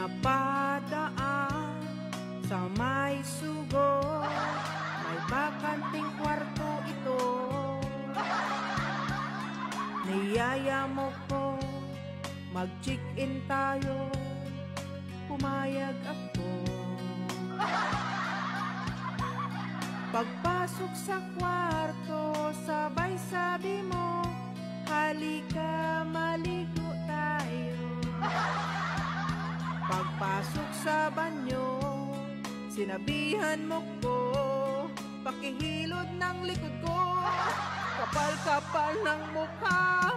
Napadaan sa may sugo, may bakanting kwarto ito. Niyaya mo ko, mag-check-in tayo, pumayag ako. Pagpasok sa kwarto, sabay sabi mo, halika maligo tayo. Pagpasok sa banyo, sinabihan mo ko, pakihilod ng likod ko. Kapal-kapal ng mukha